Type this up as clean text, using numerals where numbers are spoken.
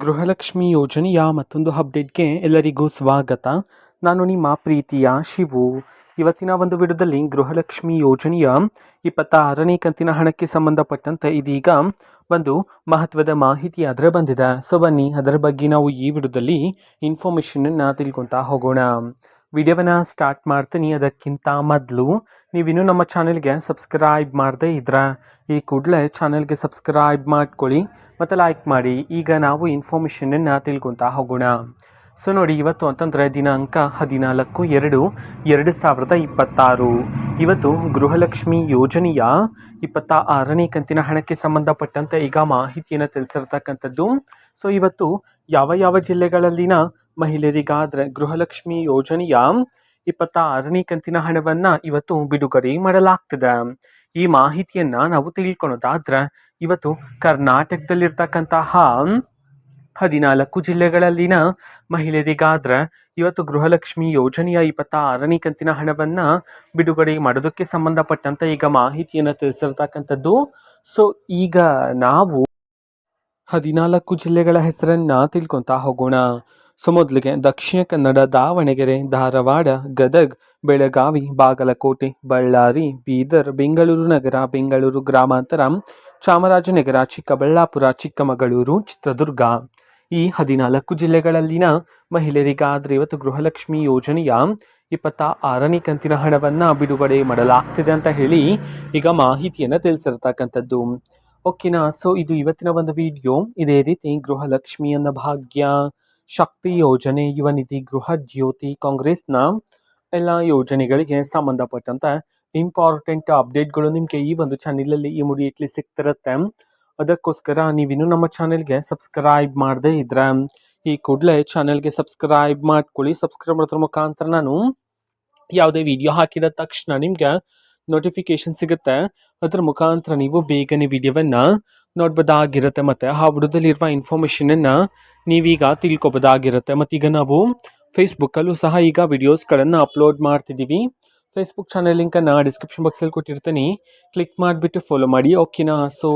ಗೃಹಲಕ್ಷ್ಮಿ ಯೋಜನೆಯ ಮತ್ತೊಂದು ಅಪ್ಡೇಟ್ಗೆ ಎಲ್ಲರಿಗೂ ಸ್ವಾಗತ. ನಾನು ನಿಮ್ಮ ಪ್ರೀತಿಯ ಶಿವು. ಇವತ್ತಿನ ಒಂದು ವಿಡಿಯೋದಲ್ಲಿ ಗೃಹಲಕ್ಷ್ಮಿ ಯೋಜನೆಯ 26ನೇ ಕಂತಿನ ಹಣಕ್ಕೆ ಸಂಬಂಧಪಟ್ಟಂತೆ ಇದೀಗ ಒಂದು ಮಹತ್ವದ ಮಾಹಿತಿ ಅದರ ಬಂದಿದೆ. ಸೊ ಬನ್ನಿ ಅದರ ಬಗ್ಗೆ ನಾವು ಈ ವಿಡಿಯೋದಲ್ಲಿ ಇನ್ಫಾರ್ಮೇಷನನ್ನು ತಿಳ್ಕೊತಾ ಹೋಗೋಣ. ವಿಡಿಯೋವನ್ನು ಸ್ಟಾರ್ಟ್ ಮಾಡ್ತೀನಿ. ಅದಕ್ಕಿಂತ ಮೊದಲು ನೀವಿನ್ನೂ ನಮ್ಮ ಚಾನೆಲ್ಗೆ ಸಬ್ಸ್ಕ್ರೈಬ್ ಮಾಡದೇ ಇದ್ರೆ ಈ ಕೂಡಲೇ ಚಾನೆಲ್ಗೆ ಸಬ್ಸ್ಕ್ರೈಬ್ ಮಾಡ್ಕೊಳ್ಳಿ ಮತ್ತು ಲೈಕ್ ಮಾಡಿ. ಈಗ ನಾವು ಇನ್ಫಾರ್ಮೇಷನನ್ನು ತಿಳ್ಕೊತಾ ಹೋಗೋಣ. ಸೊ ನೋಡಿ, ಇವತ್ತು ಅಂತಂದರೆ ದಿನಾಂಕ 14/2/2026. ಇವತ್ತು ಗೃಹಲಕ್ಷ್ಮಿ ಯೋಜನೆಯ 26ನೇ ಕಂತಿನ ಹಣಕ್ಕೆ ಸಂಬಂಧಪಟ್ಟಂತೆ ಈಗ ಮಾಹಿತಿಯನ್ನು ತಿಳಿಸಿರ್ತಕ್ಕಂಥದ್ದು. ಸೊ ಇವತ್ತು ಯಾವ ಜಿಲ್ಲೆಗಳಲ್ಲಿನ ಮಹಿಳೆಯರಿಗಾದರೆ ಗೃಹಲಕ್ಷ್ಮಿ ಯೋಜನೆಯ 26ನೇ ಕಂತಿನ ಹಣವನ್ನು ಇವತ್ತು ಬಿಡುಗಡೆ ಮಾಡಲಾಗ್ತದೆ. ಈ ಮಾಹಿತಿಯನ್ನು ನಾವು ತಿಳ್ಕೊಳೋದಾದ್ರೆ ಇವತ್ತು ಕರ್ನಾಟಕದಲ್ಲಿರ್ತಕ್ಕಂತಹ 14 ಜಿಲ್ಲೆಗಳಲ್ಲಿನ ಮಹಿಳೆಯರಿಗಾದ್ರೆ ಇವತ್ತು ಗೃಹಲಕ್ಷ್ಮಿ ಯೋಜನೆಯ 26ನೇ ಕಂತಿನ ಹಣವನ್ನು ಬಿಡುಗಡೆ ಮಾಡೋದಕ್ಕೆ ಸಂಬಂಧಪಟ್ಟಂತೆ ಈಗ ಮಾಹಿತಿಯನ್ನು ತಿಳಿಸಿರ್ತಕ್ಕಂಥದ್ದು. ಸೊ ಈಗ ನಾವು 14 ಜಿಲ್ಲೆಗಳ ಹೆಸರನ್ನು ತಿಳ್ಕೊತಾ ಹೋಗೋಣ. ಸೊ ಮೊದಲಿಗೆ ದಕ್ಷಿಣ ಕನ್ನಡ, ದಾವಣಗೆರೆ, ಧಾರವಾಡ, ಗದಗ್, ಬೆಳಗಾವಿ, ಬಾಗಲಕೋಟೆ, ಬಳ್ಳಾರಿ, ಬೀದರ್, ಬೆಂಗಳೂರು ನಗರ, ಬೆಂಗಳೂರು ಗ್ರಾಮಾಂತರ, ಚಾಮರಾಜನಗರ, ಚಿಕ್ಕಬಳ್ಳಾಪುರ, ಚಿಕ್ಕಮಗಳೂರು, ಚಿತ್ರದುರ್ಗ. ಈ 14 ಜಿಲ್ಲೆಗಳಲ್ಲಿನ ಮಹಿಳೆಯರಿಗಾದರೆ ಇವತ್ತು ಗೃಹಲಕ್ಷ್ಮಿ ಯೋಜನೆಯ 26ನೇ ಕಂತಿನ ಹಣವನ್ನು ಬಿಡುಗಡೆ ಮಾಡಲಾಗ್ತಿದೆ ಅಂತ ಹೇಳಿ ಈಗ ಮಾಹಿತಿಯನ್ನು ತಿಳಿಸಿರ್ತಕ್ಕಂಥದ್ದು. ಓಕೆನಾ. ಸೊ ಇದು ಇವತ್ತಿನ ಒಂದು ವಿಡಿಯೋ. ಇದೇ ರೀತಿ ಗೃಹಲಕ್ಷ್ಮಿ ಅನ್ನ ಭಾಗ್ಯ, ಶಕ್ತಿ ಯೋಜನೆ, ಯುವ ನಿಧಿ, ಗೃಹ ಜ್ಯೋತಿ, ಕಾಂಗ್ರೆಸ್ನ ಎಲ್ಲ ಯೋಜನೆಗಳಿಗೆ ಸಂಬಂಧಪಟ್ಟಂತೆ ಇಂಪಾರ್ಟೆಂಟ್ ಅಪ್ಡೇಟ್ಗಳು ನಿಮಗೆ ಈ ಒಂದು ಚಾನೆಲಲ್ಲಿ ಇಮಿಡಿಯೇಟ್ಲಿ ಸಿಗ್ತಿರುತ್ತೆ. ಅದಕ್ಕೋಸ್ಕರ ನೀವಿನ್ನೂ ನಮ್ಮ ಚಾನೆಲ್ಗೆ ಸಬ್ಸ್ಕ್ರೈಬ್ ಮಾಡದೇ ಇದ್ರೆ ಈ ಕೂಡಲೇ ಚಾನೆಲ್ಗೆ ಸಬ್ಸ್ಕ್ರೈಬ್ ಮಾಡ್ಕೊಳ್ಳಿ. ಸಬ್ಸ್ಕ್ರೈಬ್ ಮಾಡೋದ್ರ ಮುಖಾಂತರ ನಾನು ಯಾವುದೇ ವಿಡಿಯೋ ಹಾಕಿದ ತಕ್ಷಣ ನಿಮ್ಗೆ ನೋಟಿಫಿಕೇಶನ್ ಸಿಗುತ್ತೆ. ಅದರ ಮುಖಾಂತರ ನೀವು ಬೇಗನೆ ವಿಡಿಯೋವನ್ನು ನೋಡ್ಬೋದಾಗಿರುತ್ತೆ ಮತ್ತು ಆ ವಿಡಿಯೋದಲ್ಲಿರುವ ಇನ್ಫಾರ್ಮೇಷನನ್ನು ನೀವೀಗ ತಿಳ್ಕೊಬೋದಾಗಿರುತ್ತೆ. ಮತ್ತೀಗ ನಾವು ಫೇಸ್ಬುಕ್ಕಲ್ಲೂ ಸಹ ಈಗ ವಿಡಿಯೋಸ್ಗಳನ್ನು ಅಪ್ಲೋಡ್ ಮಾಡ್ತಿದ್ದೀವಿ. ಫೇಸ್ಬುಕ್ ಚಾನೆಲ್ ಲಿಂಕನ್ನು ಡಿಸ್ಕ್ರಿಪ್ಷನ್ ಬಾಕ್ಸಲ್ಲಿ ಕೊಟ್ಟಿರ್ತೀನಿ, ಕ್ಲಿಕ್ ಮಾಡಿಬಿಟ್ಟು ಫಾಲೋ ಮಾಡಿ. ಓಕೆನಾ. ಸೊ